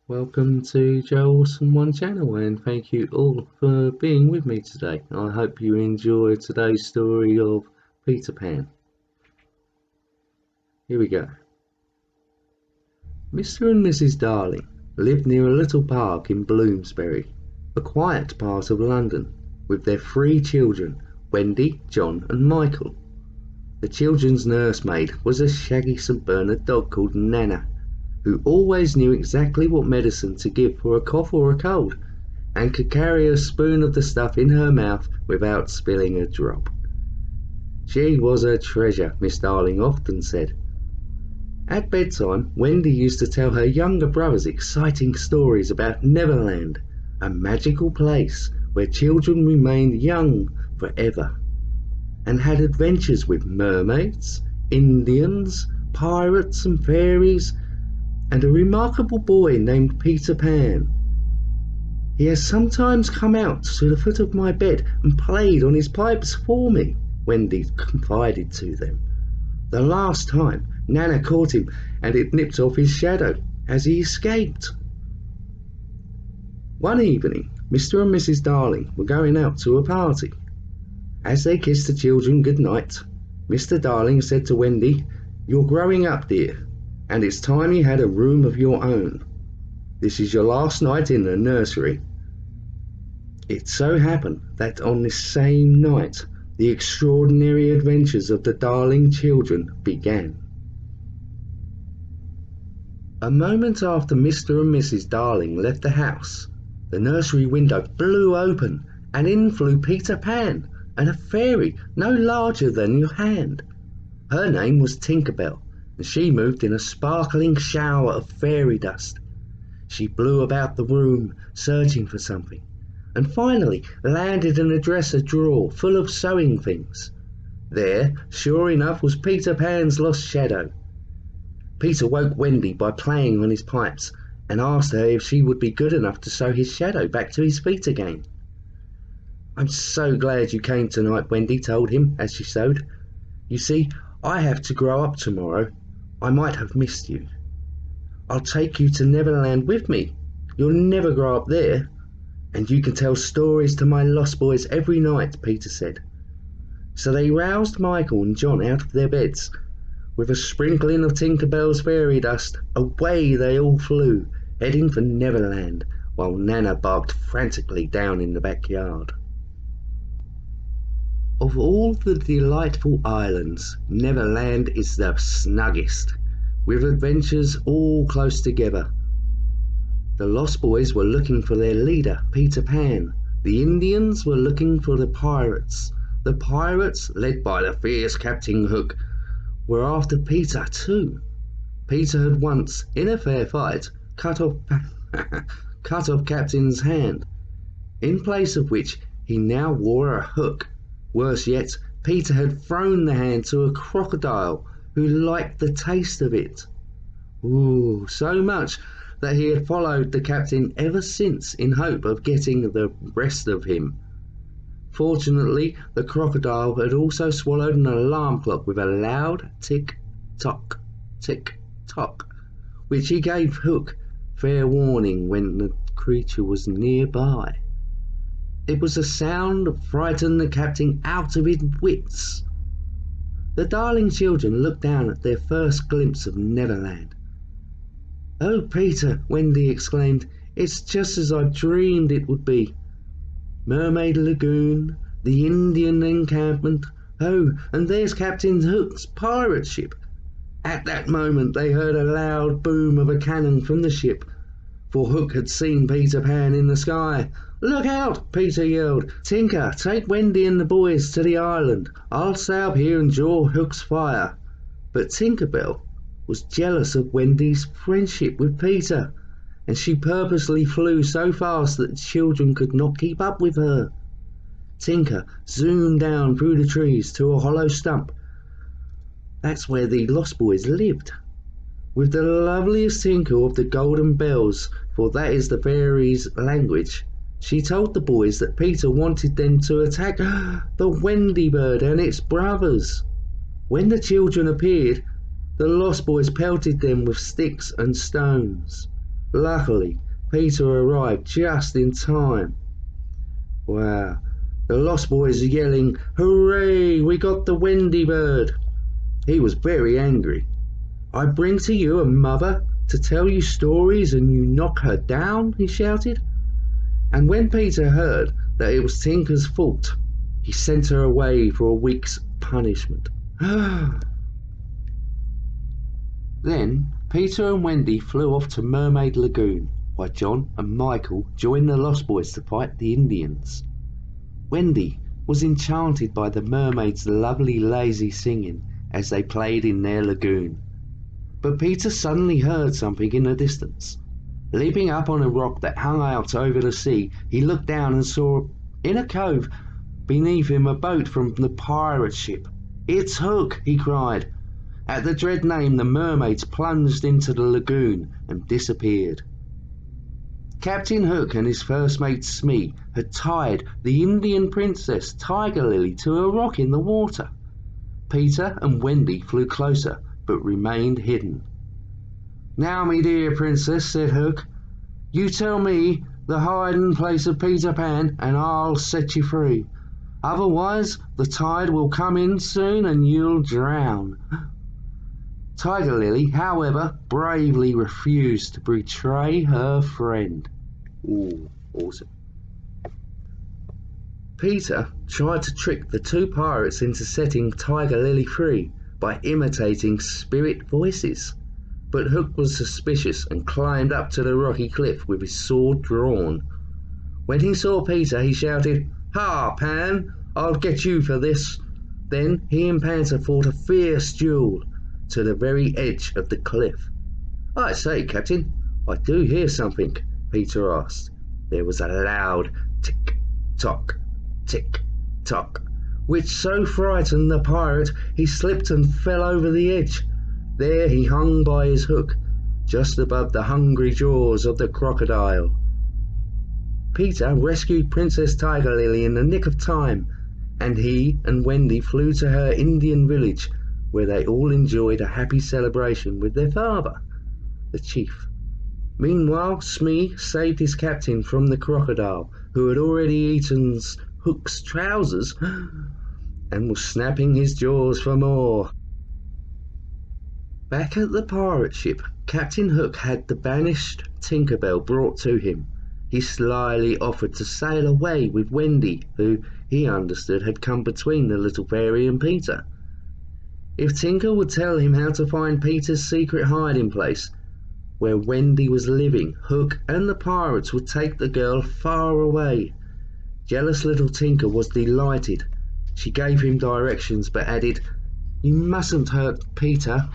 Welcome to Joe Wilson One Channel, and thank you all for being with me today. I hope you enjoy today's story of Peter Pan. Here we go. Mr. and Mrs. Darling lived near a little park in Bloomsbury, a quiet part of London, with their 3 children, Wendy, John and Michael. The children's nursemaid was a shaggy St. Bernard dog called Nana, who always knew exactly what medicine to give for a cough or a cold, and could carry a spoon of the stuff in her mouth without spilling a drop. She was a treasure, Miss Darling often said. At bedtime, Wendy used to tell her younger brothers exciting stories about Neverland, a magical place where children remained young forever, and had adventures with mermaids, Indians, pirates and fairies, and a remarkable boy named Peter Pan. He has sometimes come out to the foot of my bed and played on his pipes for me, Wendy confided to them. The last time, Nana caught him and it nipped off his shadow as he escaped. One evening, Mr. and Mrs. Darling were going out to a party. As they kissed the children good night, Mr. Darling said to Wendy, "You're growing up, dear, and it's time you had a room of your own. This is your last night in the nursery." It so happened that on this same night, the extraordinary adventures of the Darling children began. A moment after Mr. and Mrs. Darling left the house, the nursery window blew open, and in flew Peter Pan and a fairy no larger than your hand. Her name was Tinker Bell, and she moved in a sparkling shower of fairy dust. She blew about the room, searching for something, and finally landed in a dresser drawer full of sewing things. There, sure enough, was Peter Pan's lost shadow. Peter woke Wendy by playing on his pipes, and asked her if she would be good enough to sew his shadow back to his feet again. "I'm so glad you came tonight," Wendy told him as she sewed. "You see, I have to grow up tomorrow. I might have missed you. I'll take you to Neverland with me. You'll never grow up there. And you can tell stories to my lost boys every night," Peter said. So they roused Michael and John out of their beds. With a sprinkling of Tinker Bell's fairy dust, away they all flew, heading for Neverland, while Nana barked frantically down in the backyard. Of all the delightful islands, Neverland is the snuggest, with adventures all close together. The Lost Boys were looking for their leader, Peter Pan. The Indians were looking for the pirates. The pirates, led by the fierce Captain Hook, were after Peter too. Peter had once, in a fair fight, cut off Captain's hand, in place of which he now wore a hook. Worse yet, Peter had thrown the hand to a crocodile who liked the taste of it. So much that he had followed the captain ever since in hope of getting the rest of him. Fortunately, the crocodile had also swallowed an alarm clock with a loud tick-tock, tick-tock, which he gave Hook fair warning when the creature was nearby. It was a sound that frightened the captain out of his wits. The Darling children looked down at their first glimpse of Neverland. "Oh, Peter," Wendy exclaimed, "it's just as I dreamed it would be. Mermaid Lagoon, the Indian encampment, oh, and there's Captain Hook's pirate ship." At that moment they heard a loud boom of a cannon from the ship, for Hook had seen Peter Pan in the sky. "Look out!" Peter yelled. "Tinker, take Wendy and the boys to the island. I'll stay up here and draw Hook's fire." But Tinker Bell was jealous of Wendy's friendship with Peter, and she purposely flew so fast that the children could not keep up with her. Tinker zoomed down through the trees to a hollow stump. That's where the Lost Boys lived, with the loveliest tinkle of the golden bells, for that is the fairies' language. She told the boys that Peter wanted them to attack the Wendy bird and its brothers. When the children appeared, the Lost Boys pelted them with sticks and stones. Luckily, Peter arrived just in time. Wow, the Lost Boys are yelling, "Hooray, we got the Wendy bird!" He was very angry. "I bring to you a mother to tell you stories and you knock her down," he shouted. And when Peter heard that it was Tinker's fault, he sent her away for a week's punishment. Then Peter and Wendy flew off to Mermaid Lagoon, while John and Michael joined the Lost Boys to fight the Indians. Wendy was enchanted by the mermaids' lovely lazy singing as they played in their lagoon. But Peter suddenly heard something in the distance. Leaping up on a rock that hung out over the sea, he looked down and saw in a cove beneath him a boat from the pirate ship. "It's Hook!" he cried. At the dread name, the mermaids plunged into the lagoon and disappeared. Captain Hook and his first mate Smee had tied the Indian princess Tiger Lily to a rock in the water. Peter and Wendy flew closer but remained hidden. "Now, me dear princess," said Hook, "you tell me the hiding place of Peter Pan and I'll set you free. Otherwise the tide will come in soon and you'll drown." Tiger Lily, however, bravely refused to betray her friend. Ooh, awesome. Peter tried to trick the two pirates into setting Tiger Lily free by imitating spirit voices, but Hook was suspicious and climbed up to the rocky cliff with his sword drawn. When he saw Peter, he shouted, "Ha, Pan, I'll get you for this." Then he and Panther fought a fierce duel to the very edge of the cliff. "I say, Captain, I do hear something," Peter asked. There was a loud tick-tock, tick-tock, which so frightened the pirate he slipped and fell over the edge. There he hung by his hook, just above the hungry jaws of the crocodile. Peter rescued Princess Tiger Lily in the nick of time, and he and Wendy flew to her Indian village, where they all enjoyed a happy celebration with their father, the chief. Meanwhile, Smee saved his captain from the crocodile, who had already eaten Hook's trousers and was snapping his jaws for more. Back at the pirate ship, Captain Hook had the banished Tinker Bell brought to him. He slyly offered to sail away with Wendy, who he understood had come between the little fairy and Peter. If Tinker would tell him how to find Peter's secret hiding place, where Wendy was living, Hook and the pirates would take the girl far away. Jealous little Tinker was delighted. She gave him directions but added, "You mustn't hurt Peter."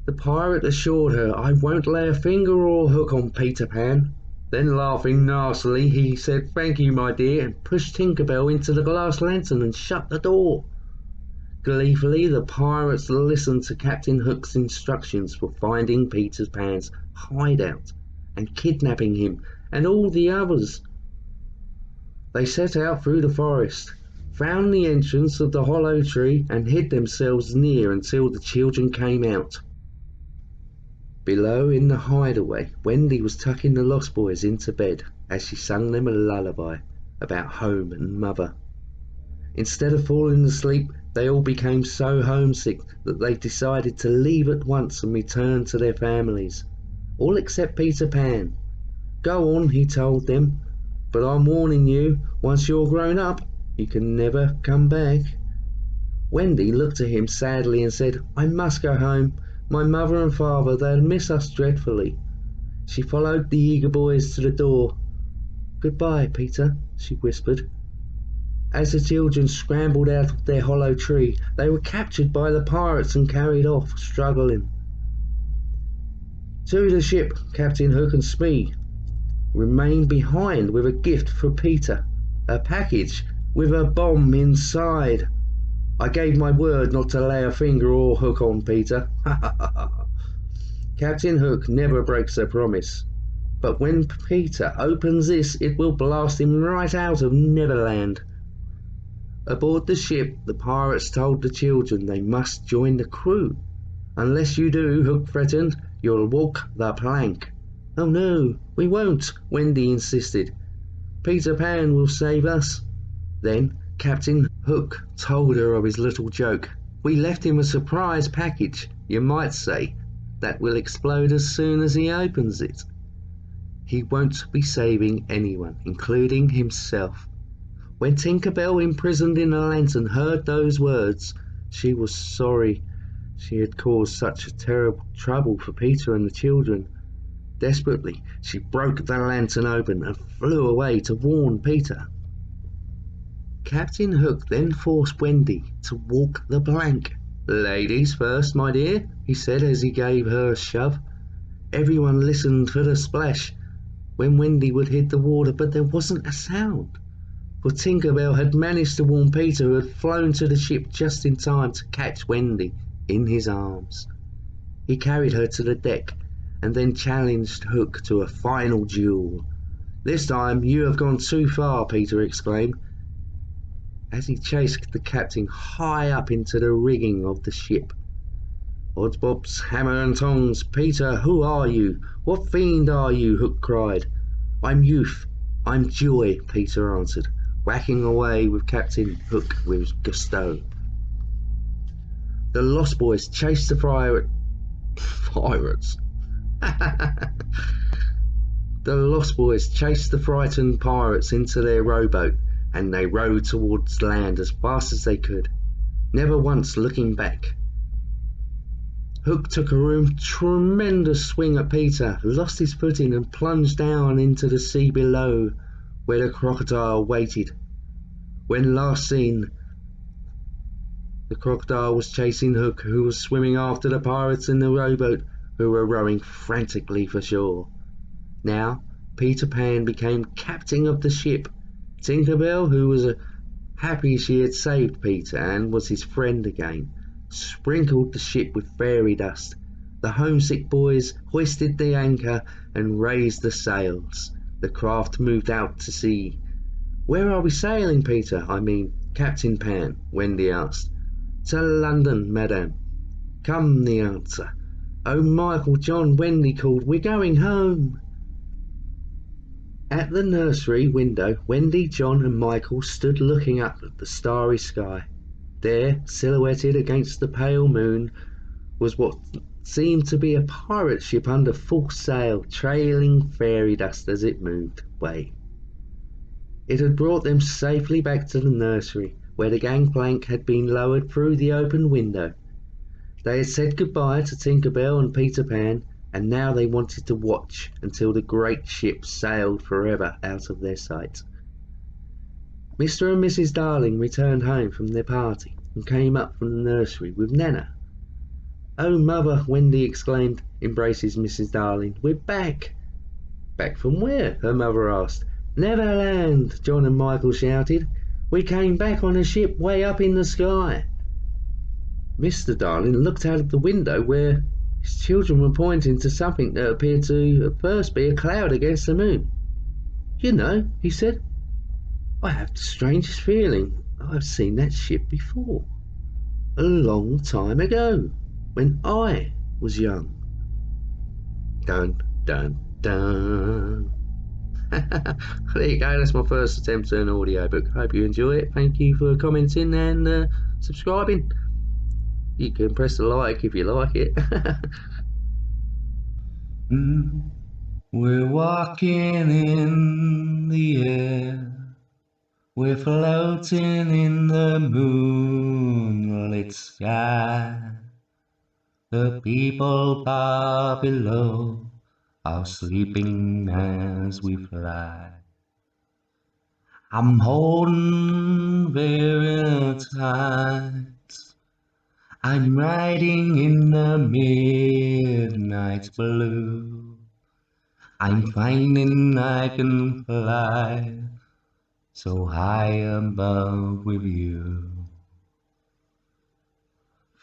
The pirate assured her, "I won't lay a finger or hook on Peter Pan." Then, laughing nastily, he said, "Thank you, my dear," and pushed Tinker Bell into the glass lantern and shut the door. Gleefully, the pirates listened to Captain Hook's instructions for finding Peter Pan's hideout and kidnapping him and all the others. They set out through the forest, found the entrance of the hollow tree and hid themselves near until the children came out. Below in the hideaway, Wendy was tucking the Lost Boys into bed as she sang them a lullaby about home and mother. Instead of falling asleep, they all became so homesick that they decided to leave at once and return to their families, all except Peter Pan. "Go on," he told them, "but I'm warning you, once you're grown up, you can never come back." Wendy looked at him sadly and said, "I must go home. My mother and father, they'll miss us dreadfully." She followed the eager boys to the door. "Goodbye, Peter," she whispered. As the children scrambled out of their hollow tree, they were captured by the pirates and carried off, struggling. To the ship, Captain Hook and Smee remained behind with a gift for Peter, a package with a bomb inside. "I gave my word not to lay a finger or hook on Peter." Captain Hook never breaks a promise, but when Peter opens this, it will blast him right out of Neverland. Aboard the ship, the pirates told the children they must join the crew. "Unless you do," Hook threatened, You'll walk the plank." "Oh no, we won't," Wendy insisted. "Peter Pan will save us." Then Captain Hook told her of his little joke. "We left him a surprise package, you might say, that will explode as soon as he opens it. He won't be saving anyone, including himself." When Tinker Bell, imprisoned in a lantern, heard those words, she was sorry she had caused such terrible trouble for Peter and the children. Desperately, she broke the lantern open and flew away to warn Peter. Captain Hook then forced Wendy to walk the plank. "Ladies first, my dear," he said as he gave her a shove. Everyone listened for the splash when Wendy would hit the water, but there wasn't a sound, for Tinker Bell had managed to warn Peter, who had flown to the ship just in time to catch Wendy in his arms. He carried her to the deck and then challenged Hook to a final duel. "This time you have gone too far," Peter exclaimed, as he chased the captain high up into the rigging of the ship. "Odds bobs, hammer and tongs, Peter, who are you? What fiend are you?" Hook cried. "I'm youth, I'm joy," Peter answered, whacking away with Captain Hook with gusto. The Lost Boys chased the pirates. The Lost Boys chased the frightened pirates into their rowboat, and they rowed towards land as fast as they could, never once looking back. Hook took a tremendous swing at Peter, lost his footing and plunged down into the sea below, where the crocodile waited. When last seen, the crocodile was chasing Hook, who was swimming after the pirates in the rowboat, who were rowing frantically for shore. Now Peter Pan became captain of the ship. Tinker Bell, who was happy she had saved Peter and was his friend again, sprinkled the ship with fairy dust. The homesick boys hoisted the anchor and raised the sails. The craft moved out to sea. "Where are we sailing, Peter? I mean, Captain Pan," Wendy asked. "To London, madame." "Come," the answer. "Oh, Michael, John," Wendy called, "we're going home." At the nursery window, Wendy, John and Michael stood looking up at the starry sky. There, silhouetted against the pale moon, was what seemed to be a pirate ship under full sail, trailing fairy dust as it moved away. It had brought them safely back to the nursery, where the gangplank had been lowered through the open window. They had said goodbye to Tinker Bell and Peter Pan, and now they wanted to watch until the great ship sailed forever out of their sight. Mr. and Mrs. Darling returned home from their party and came up from the nursery with Nana. "Oh, Mother," Wendy exclaimed, embraces Mrs. Darling, "we're back." "Back from where?" her mother asked. "Neverland," John and Michael shouted. "We came back on a ship way up in the sky." Mr. Darling looked out of the window where his children were pointing to something that appeared to at first be a cloud against the moon. "You know," he said, "I have the strangest feeling I've seen that ship before. A long time ago, when I was young." Dun, dun, dun. There you go, that's my first attempt at an audiobook. Hope you enjoy it. Thank you for commenting and subscribing. You can press the like if you like it. We're walking in the air, we're floating in the moonlit sky. The people far below are sleeping as we fly. I'm holding very tight. I'm riding in the midnight blue. I'm finding I can fly so high above with you.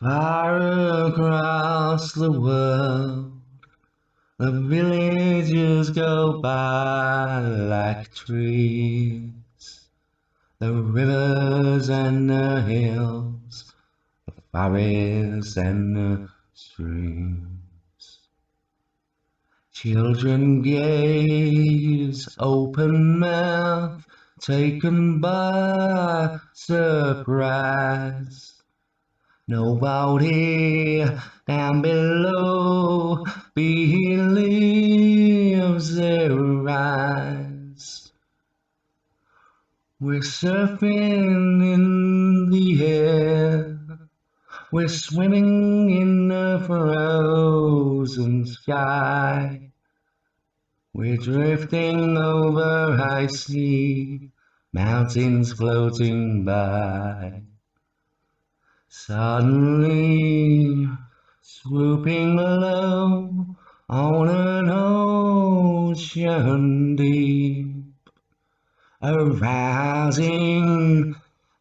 Far across the world, the villages go by like trees. The rivers and the hills, the forests and the streams. Children gaze open mouth, taken by surprise. Nobody down below believes their eyes. We're surfing in the air, we're swimming in a frozen sky. We're drifting over icy mountains floating by. Suddenly, swooping low on an ocean deep, arousing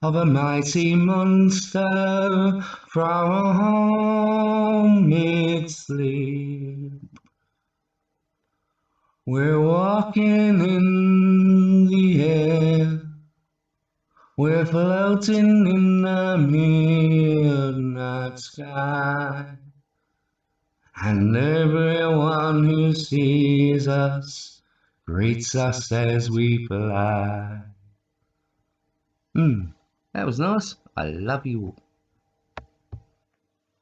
of a mighty monster from its sleep. We're walking in the air, we're floating in the midnight sky, and everyone who sees us greets us as we fly. That was nice. I love you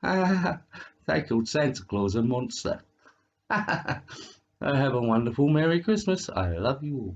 all. They called Santa Claus a monster. Have a wonderful Merry Christmas. I love you all.